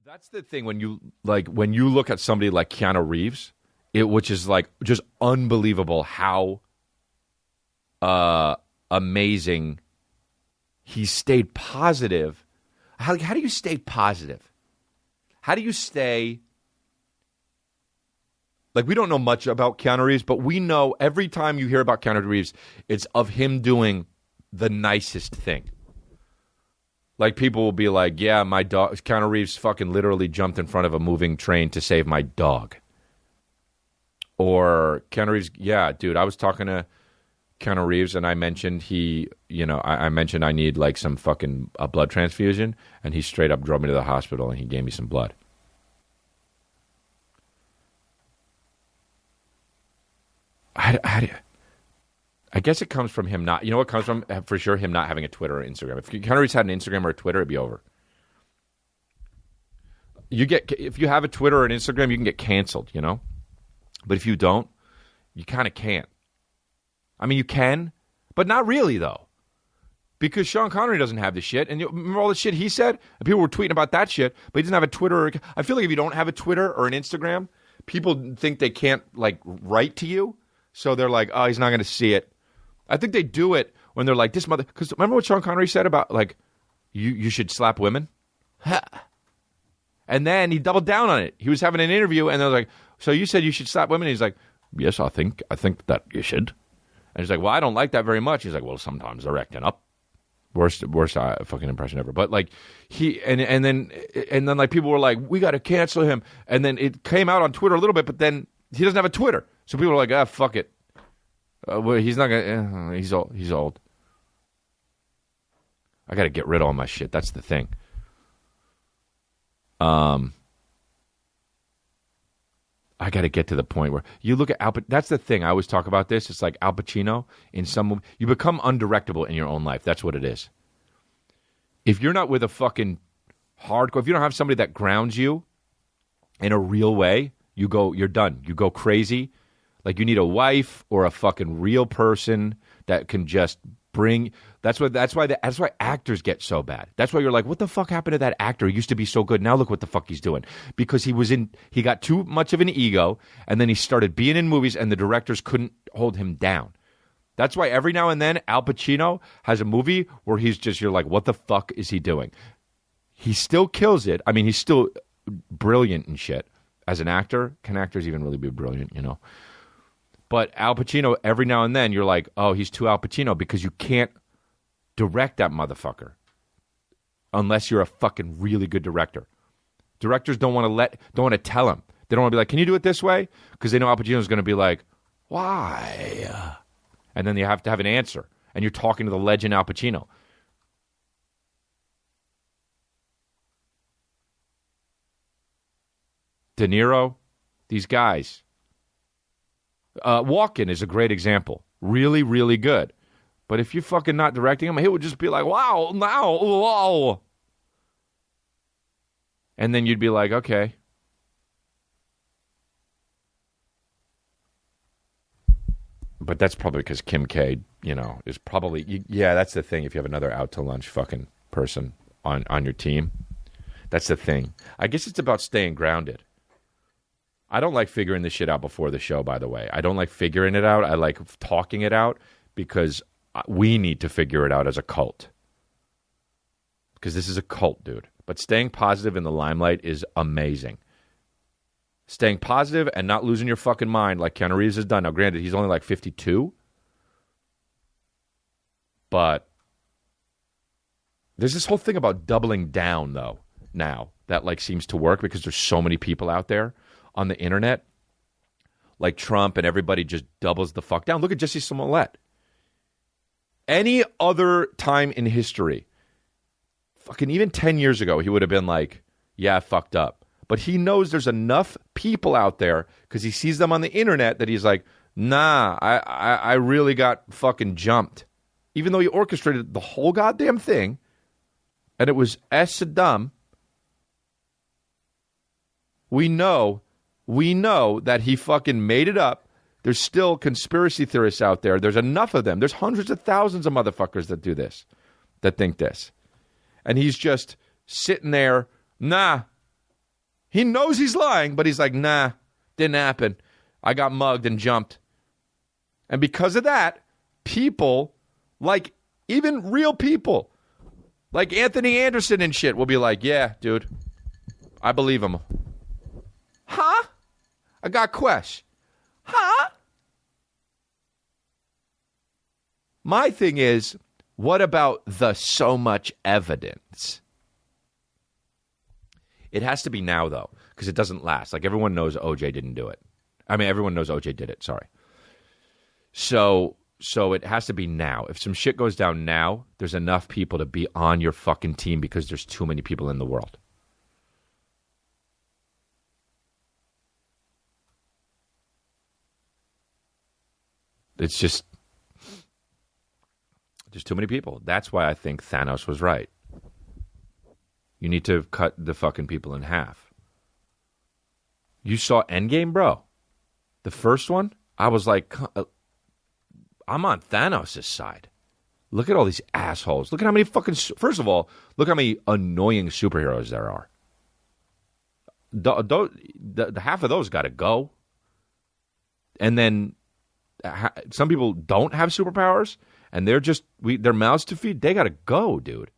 That's the thing when you look at somebody like Keanu Reeves, which is like just unbelievable how amazing he stayed positive. How do you stay positive? How do you stay? Like, we don't know much about Keanu Reeves, but we know every time you hear about Keanu Reeves, it's of him doing the nicest thing. Like, people will be like, yeah, my dog, Keanu Reeves fucking literally jumped in front of a moving train to save my dog. Or Keanu Reeves, yeah, dude, I was talking to Keanu Reeves and I mentioned I mentioned I need like some fucking a blood transfusion, and he straight up drove me to the hospital and he gave me some blood. I guess it comes from him not. You know what comes from? For sure, him not having a Twitter or Instagram. If Keanu Reeves had an Instagram or a Twitter, it'd be over. If you have a Twitter or an Instagram, you can get canceled, you know? But if you don't, you kind of can't. I mean, you can, but not really, though. Because Sean Connery doesn't have the shit. And remember all the shit he said? And people were tweeting about that shit, but he doesn't have a Twitter. I feel like if you don't have a Twitter or an Instagram, people think they can't, like, write to you. So they're like, oh, he's not going to see it. I think they do it when they're like, this mother... Because remember what Sean Connery said about, like, you should slap women? And then he doubled down on it. He was having an interview, and they were like, so you said you should slap women? And he's like, yes, I think that you should. And he's like, well, I don't like that very much. He's like, well, sometimes they're acting up. Worst fucking impression ever. But like and then like people were like, we got to cancel him. And then it came out on Twitter a little bit, but then he doesn't have a Twitter, so people were like, fuck it. Well, he's not gonna. He's old. He's old. I got to get rid of all my shit. That's the thing. I got to get to the point where you look at Al Pacino. That's the thing. I always talk about this. It's like Al Pacino in some... You become undirectable in your own life. That's what it is. If you're not with a fucking hardcore... If you don't have somebody that grounds you in a real way, you're done. You go crazy. Like, you need a wife or a fucking real person that can just bring... That's why actors get so bad. That's why you're like, what the fuck happened to that actor? He used to be so good. Now look what the fuck he's doing. Because he got too much of an ego, and then he started being in movies, and the directors couldn't hold him down. That's why every now and then Al Pacino has a movie where you're like, what the fuck is he doing? He still kills it. I mean, he's still brilliant and shit. As an actor, can actors even really be brilliant, you know? But Al Pacino, every now and then, you're like, oh, he's too Al Pacino, because you can't direct that motherfucker unless you're a fucking really good director. Directors don't want to tell him. They don't want to be like, can you do it this way? Because they know Al Pacino's going to be like, why? And then you have to have an answer. And you're talking to the legend Al Pacino. De Niro, these guys. Walken is a great example. Really, really good. But if you're fucking not directing him, he would just be like, wow, wow. And then you'd be like, okay. But that's probably because Kim K, is probably... Yeah, that's the thing. If you have another out-to-lunch fucking person on your team, that's the thing. I guess it's about staying grounded. I don't like figuring this shit out before the show, by the way. I don't like figuring it out. I like talking it out because we need to figure it out as a cult. Because this is a cult, dude. But staying positive in the limelight is amazing. Staying positive and not losing your fucking mind like Keanu Reeves has done. Now, granted, he's only like 52. But there's this whole thing about doubling down, though, now. That like seems to work because there's so many people out there on the internet. Like Trump and everybody just doubles the fuck down. Look at Jussie Smollett. Any other time in history, fucking even 10 years ago, he would have been like, yeah, fucked up. But he knows there's enough people out there because he sees them on the internet that he's like, nah, I really got fucking jumped. Even though he orchestrated the whole goddamn thing, and it was dumb, we know that he fucking made it up. There's still conspiracy theorists out there. There's enough of them. There's hundreds of thousands of motherfuckers that do this, that think this. And he's just sitting there, nah, He knows he's lying, but he's like, nah, didn't happen. I got mugged and jumped. And because of that, people, like even real people, like Anthony Anderson and shit will be like, yeah, dude, I believe him. Huh? I got quests. Huh? My thing is, what about the so much evidence? It has to be now, though, because it doesn't last. Like, everyone knows OJ didn't do it. I mean, everyone knows OJ did it. Sorry. So it has to be now. If some shit goes down now, there's enough people to be on your fucking team because there's too many people in the world. It's just, there's too many people. That's why I think Thanos was right. You need to cut the fucking people in half. You saw Endgame, bro? The first one? I was like, I'm on Thanos' side. Look at all these assholes. Look at how many fucking... First of all, look how many annoying superheroes there are. The half of those got to go. And then some people don't have superpowers, and they're just... their mouths to feed. They got to go, dude.